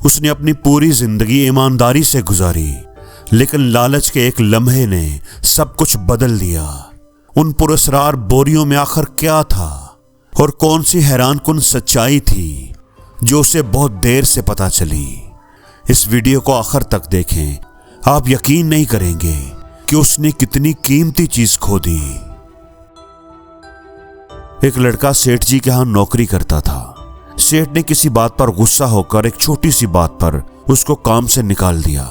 उसने अपनी पूरी जिंदगी ईमानदारी से गुजारी, लेकिन लालच के एक लम्हे ने सब कुछ बदल दिया। उन पुरस्कार बोरियों में आखिर क्या था और कौन सी हैरानकुन सच्चाई थी जो उसे बहुत देर से पता चली। इस वीडियो को आखिर तक देखें, आप यकीन नहीं करेंगे कि उसने कितनी कीमती चीज खो दी। एक लड़का सेठ जी के यहां नौकरी करता था। सेठ ने किसी बात पर गुस्सा होकर एक छोटी सी बात पर उसको काम से निकाल दिया।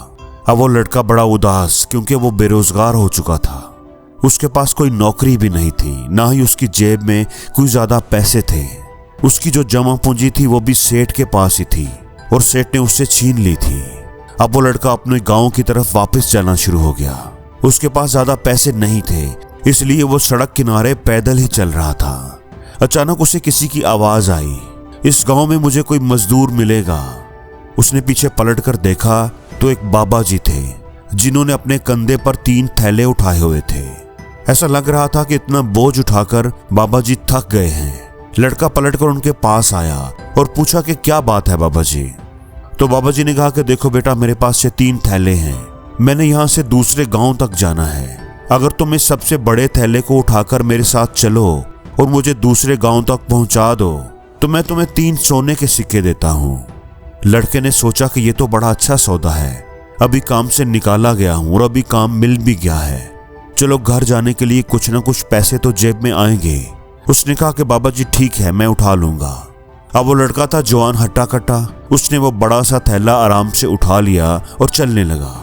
अब वो लड़का बड़ा उदास, क्योंकि वो बेरोजगार हो चुका था। उसके पास कोई नौकरी भी नहीं थी, ना ही उसकी जेब में कोई ज्यादा पैसे थे। उसकी जो जमा पूंजी थी वो भी सेठ के पास ही थी और सेठ ने उससे छीन ली थी। अब वो लड़का अपने गांव की तरफ वापस जाना शुरू हो गया। उसके पास ज्यादा पैसे नहीं थे, इसलिए वो सड़क किनारे पैदल ही चल रहा था। अचानक उसे किसी की आवाज आई, इस गांव में मुझे कोई मजदूर मिलेगा। उसने पीछे पलटकर देखा तो एक बाबा जी थे, जिन्होंने अपने कंधे पर 3 थैले उठाए हुए थे। ऐसा लग रहा था कि इतना बोझ उठाकर बाबा जी थक गए हैं। लड़का पलटकर उनके पास आया और पूछा कि क्या बात है बाबा जी। तो बाबा जी ने कहा कि देखो बेटा, मेरे पास ये 3 थैले हैं। मैंने यहाँ से दूसरे गांव तक जाना है। अगर तुम इस सबसे बड़े थैले को उठाकर मेरे साथ चलो और मुझे दूसरे गांव तक पहुंचा दो तो मैं तुम्हें 3 सोने के सिक्के देता हूँ। लड़के ने सोचा कि ये तो बड़ा अच्छा सौदा है। अभी काम से निकाला गया हूँ और अभी काम मिल भी गया है। चलो घर जाने के लिए कुछ ना कुछ पैसे तो जेब में आएंगे। उसने कहा कि बाबा जी ठीक है, मैं उठा लूंगा। अब वो लड़का था जवान हट्टा कट्टा। उसने वो बड़ा सा थैला आराम से उठा लिया और चलने लगा।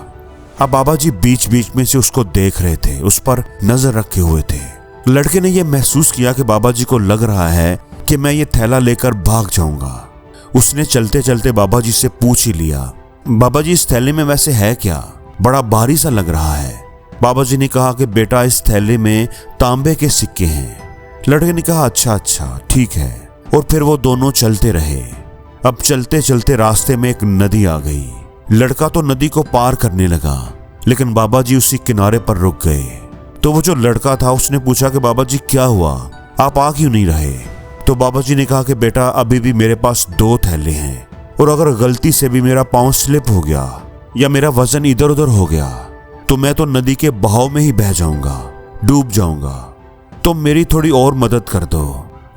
अब बाबा जी बीच बीच में से उसको देख रहे थे, उस पर नजर रखे हुए थे। लड़के ने यह महसूस किया कि बाबा जी को लग रहा है कि मैं ये थैला लेकर भाग जाऊंगा। उसने चलते चलते बाबा जी से पूछ ही लिया, बाबा जी इस थैले में वैसे है क्या? बड़ा भारी सा लग रहा है। बाबा जी ने कहा कि बेटा, इस थैले में तांबे के सिक्के हैं। लड़के ने कहा अच्छा ठीक है। और फिर वो दोनों चलते रहे। अब चलते चलते रास्ते में एक नदी आ गई। लड़का तो नदी को पार करने लगा, लेकिन बाबा जी उसी किनारे पर रुक गए। तो वो जो लड़का था उसने पूछा कि बाबा जी क्या हुआ, आप आ क्यों नहीं रहे? तो बाबा जी ने कहा कि बेटा, अभी भी मेरे पास 2 थैले हैं और अगर गलती से भी मेरा पांव स्लिप हो गया या मेरा वजन इधर उधर हो गया तो मैं तो नदी के बहाव में ही बह जाऊंगा, डूब जाऊंगा। तो मेरी थोड़ी और मदद कर दो।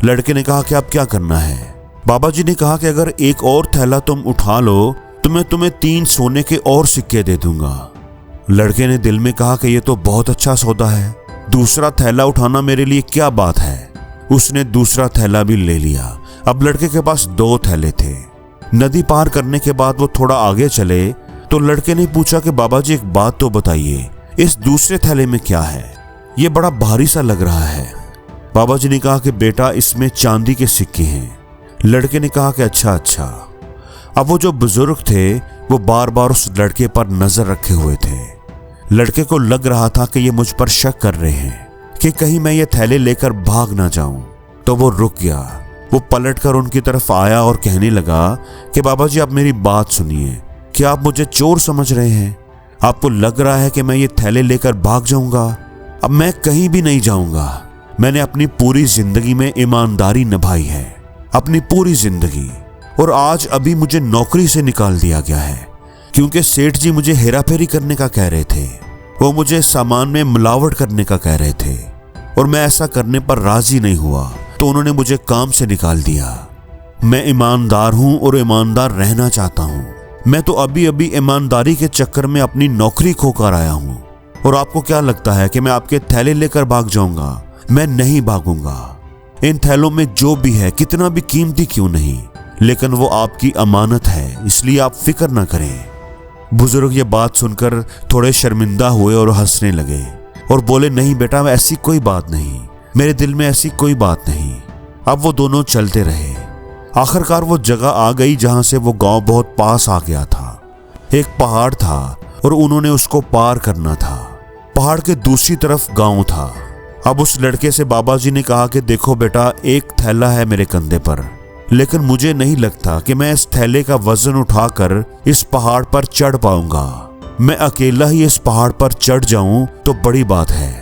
लड़के ने कहा कि अब क्या करना है? बाबा जी ने कहा कि अगर एक और थैला तुम उठा लो तो मैं तुम्हें 3 सोने के और सिक्के दे दूंगा। लड़के ने दिल में कहा कि यह तो बहुत अच्छा सौदा है, दूसरा थैला उठाना मेरे लिए क्या बात है। उसने दूसरा थैला भी ले लिया। अब लड़के के पास 2 थैले थे। नदी पार करने के बाद वो थोड़ा आगे चले तो लड़के ने पूछा कि बाबा जी एक बात तो बताइए, इस दूसरे थैले में क्या है? ये बड़ा भारी सा लग रहा है। बाबा जी ने कहा कि बेटा, इसमें चांदी के सिक्के हैं। लड़के ने कहा कि अच्छा। अब वो जो बुजुर्ग थे वो बार बार उस लड़के पर नजर रखे हुए थे। लड़के को लग रहा था कि ये मुझ पर शक कर रहे हैं कि कहीं मैं ये थैले लेकर भाग ना जाऊं। तो वो रुक गया। वो पलटकर उनकी तरफ आया और कहने लगा कि बाबा जी, आप मेरी बात सुनिए। क्या आप मुझे चोर समझ रहे हैं? आपको लग रहा है कि मैं ये थैले लेकर भाग जाऊंगा? अब मैं कहीं भी नहीं जाऊंगा। मैंने अपनी पूरी जिंदगी में ईमानदारी निभाई है, अपनी पूरी जिंदगी। और आज अभी मुझे नौकरी से निकाल दिया गया है क्योंकि सेठ जी मुझे हेराफेरी करने का कह रहे थे। वो मुझे सामान में मिलावट करने का कह रहे थे और मैं ऐसा करने पर राजी नहीं हुआ तो उन्होंने मुझे काम से निकाल दिया। मैं ईमानदार हूं और ईमानदार रहना चाहता हूं। मैं तो अभी अभी ईमानदारी के चक्कर में अपनी नौकरी खोकर आया हूं। और आपको क्या लगता है कि मैं आपके थैले लेकर भाग जाऊंगा? मैं नहीं भागूंगा। इन थैलों में जो भी है, कितना भी कीमती क्यों नहीं, लेकिन वो आपकी अमानत है, इसलिए आप फिक्र ना करें। बुजुर्ग ये बात सुनकर थोड़े शर्मिंदा हुए और हंसने लगे और बोले, नहीं बेटा, ऐसी कोई बात नहीं, मेरे दिल में ऐसी कोई बात नहीं। अब वो दोनों चलते रहे। आखिरकार वो जगह आ गई जहां से वो गांव बहुत पास आ गया था। एक पहाड़ था और उन्होंने उसको पार करना था। पहाड़ के दूसरी तरफ गांव था। अब उस लड़के से बाबा जी ने कहा कि देखो बेटा, एक थैला है मेरे कंधे पर, लेकिन मुझे नहीं लगता कि मैं इस थैले का वजन उठाकर इस पहाड़ पर चढ़ पाऊंगा। मैं अकेला ही इस पहाड़ पर चढ़ जाऊं तो बड़ी बात है।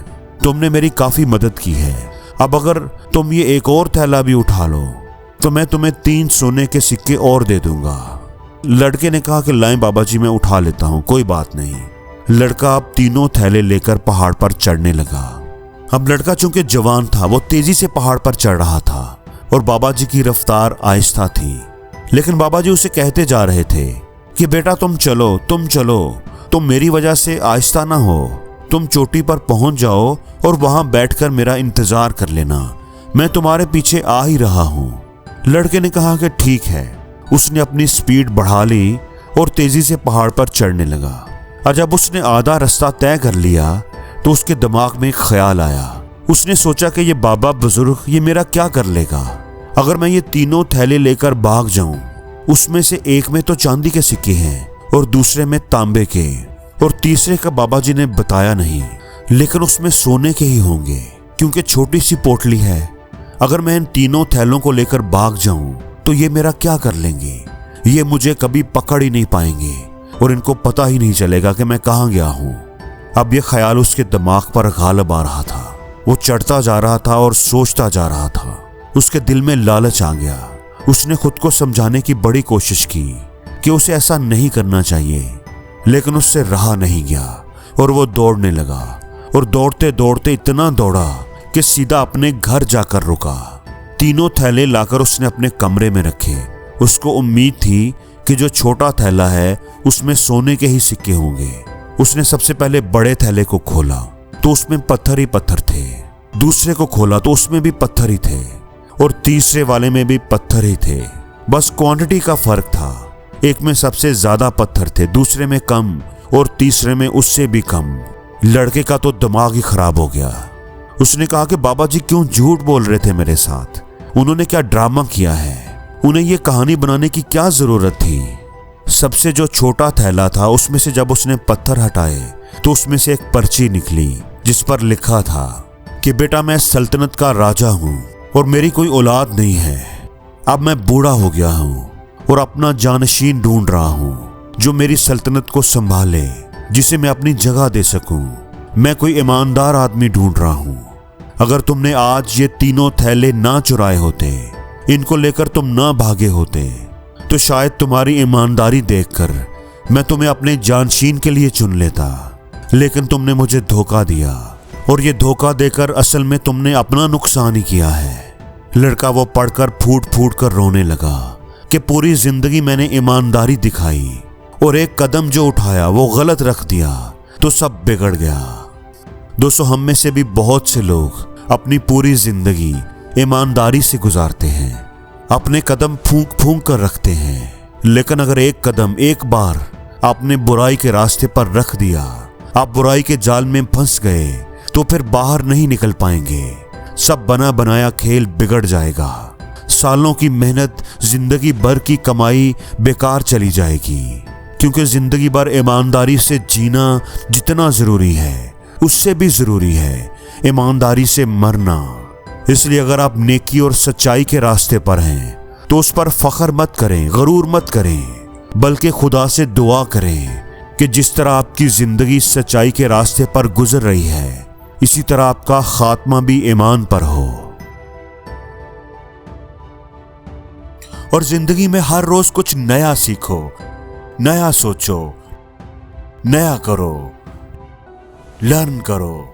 तुमने मेरी काफी मदद की है। अब अगर तुम ये एक और थैला भी उठा लो तो मैं तुम्हें 3 सोने के सिक्के और दे दूंगा। लड़के ने कहा कि लाएं बाबा जी, मैं उठा लेता हूं, कोई बात नहीं। लड़का अब तीनों थैले लेकर पहाड़ पर चढ़ने लगा। अब लड़का चूंकि जवान था, वो तेजी से पहाड़ पर चढ़ रहा था और बाबा जी की रफ्तार आहिस्ता थी। लेकिन बाबा जी उसे कहते जा रहे थे कि बेटा तुम चलो, तुम मेरी वजह से आहिस्ता ना हो, तुम चोटी पर पहुंच जाओ और वहां बैठकर मेरा इंतजार कर लेना, मैं तुम्हारे पीछे आ ही रहा हूं। लड़के ने कहा कि ठीक है। उसने अपनी स्पीड बढ़ा ली और तेजी से पहाड़ पर चढ़ने लगा। और जब उसने आधा रास्ता तय कर लिया तो उसके दिमाग में एक ख्याल आया। उसने सोचा कि ये बाबा बुजुर्ग ये मेरा क्या कर लेगा। अगर मैं ये तीनों थैले लेकर भाग जाऊं, उसमें से एक में तो चांदी के सिक्के हैं और दूसरे में तांबे के, और तीसरे का बाबा जी ने बताया नहीं, लेकिन उसमें सोने के ही होंगे क्योंकि छोटी सी पोटली है। अगर मैं इन तीनों थैलों को लेकर भाग जाऊं तो ये मेरा क्या कर लेंगे, ये मुझे कभी पकड़ ही नहीं पाएंगे और इनको पता ही नहीं चलेगा कि मैं कहाँ गया हूं। अब ये ख्याल उसके दिमाग पर गालिब आ रहा था। वो चढ़ता जा रहा था और सोचता जा रहा था। उसके दिल में लालच आ गया। उसने खुद को समझाने की बड़ी कोशिश की कि उसे ऐसा नहीं करना चाहिए, लेकिन उससे रहा नहीं गया और वो दौड़ने लगा। और दौड़ते दौड़ते इतना दौड़ा कि सीधा अपने घर जाकर रुका। तीनों थैले लाकर उसने अपने कमरे में रखे। उसको उम्मीद थी कि जो छोटा थैला है उसमें सोने के ही सिक्के होंगे। उसने सबसे पहले बड़े थैले को खोला तो उसमें पत्थर ही पत्थर थे। दूसरे को खोला तो उसमें भी पत्थर ही थे और तीसरे वाले में भी पत्थर ही थे। बस क्वांटिटी का फर्क था। एक में सबसे ज्यादा पत्थर थे, दूसरे में कम और तीसरे में उससे भी कम। लड़के का तो दिमाग ही खराब हो गया। उसने कहा कि बाबा जी क्यों झूठ बोल रहे थे मेरे साथ, उन्होंने क्या ड्रामा किया है, उन्हें ये कहानी बनाने की क्या जरूरत थी। सबसे जो छोटा थैला था उसमें से जब उसने पत्थर हटाए तो उसमें से एक पर्ची निकली जिस पर लिखा था कि बेटा मैं सल्तनत का राजा हूं और मेरी कोई औलाद नहीं है। अब मैं बूढ़ा हो गया हूं और अपना जानशीन ढूंढ रहा हूं जो मेरी सल्तनत को संभाले, जिसे मैं अपनी जगह दे सकूं। मैं कोई ईमानदार आदमी ढूंढ रहा हूं। अगर तुमने आज ये तीनों थैले ना चुराए होते, इनको लेकर तुम ना भागे होते, तो शायद तुम्हारी ईमानदारी देखकर मैं तुम्हें अपने जानशीन के लिए चुन लेता। लेकिन तुमने मुझे धोखा दिया और ये धोखा देकर असल में तुमने अपना नुकसान ही किया है। लड़का वो पढ़कर फूट फूट कर रोने लगा कि पूरी जिंदगी मैंने ईमानदारी दिखाई और एक कदम जो उठाया वो गलत रख दिया तो सब बिगड़ गया। दोस्तों, हम में से भी बहुत से लोग अपनी पूरी जिंदगी ईमानदारी से गुजारते हैं, अपने कदम फूंक फूंक कर रखते हैं, लेकिन अगर एक कदम एक बार आपने बुराई के रास्ते पर रख दिया, आप बुराई के जाल में फंस गए, तो फिर बाहर नहीं निकल पाएंगे। सब बना बनाया खेल बिगड़ जाएगा। सालों की मेहनत, जिंदगी भर की कमाई बेकार चली जाएगी, क्योंकि जिंदगी भर ईमानदारी से जीना जितना जरूरी है उससे भी जरूरी है ईमानदारी से मरना। इसलिए अगर आप नेकी और सच्चाई के रास्ते पर हैं तो उस पर फख्र मत करें, गरूर मत करें, बल्कि खुदा से दुआ करें कि जिस तरह आपकी जिंदगी सच्चाई के रास्ते पर गुजर रही है, इसी तरह आपका खात्मा भी ईमान पर हो। और जिंदगी में हर रोज कुछ नया सीखो, नया सोचो, नया करो, लर्न करो।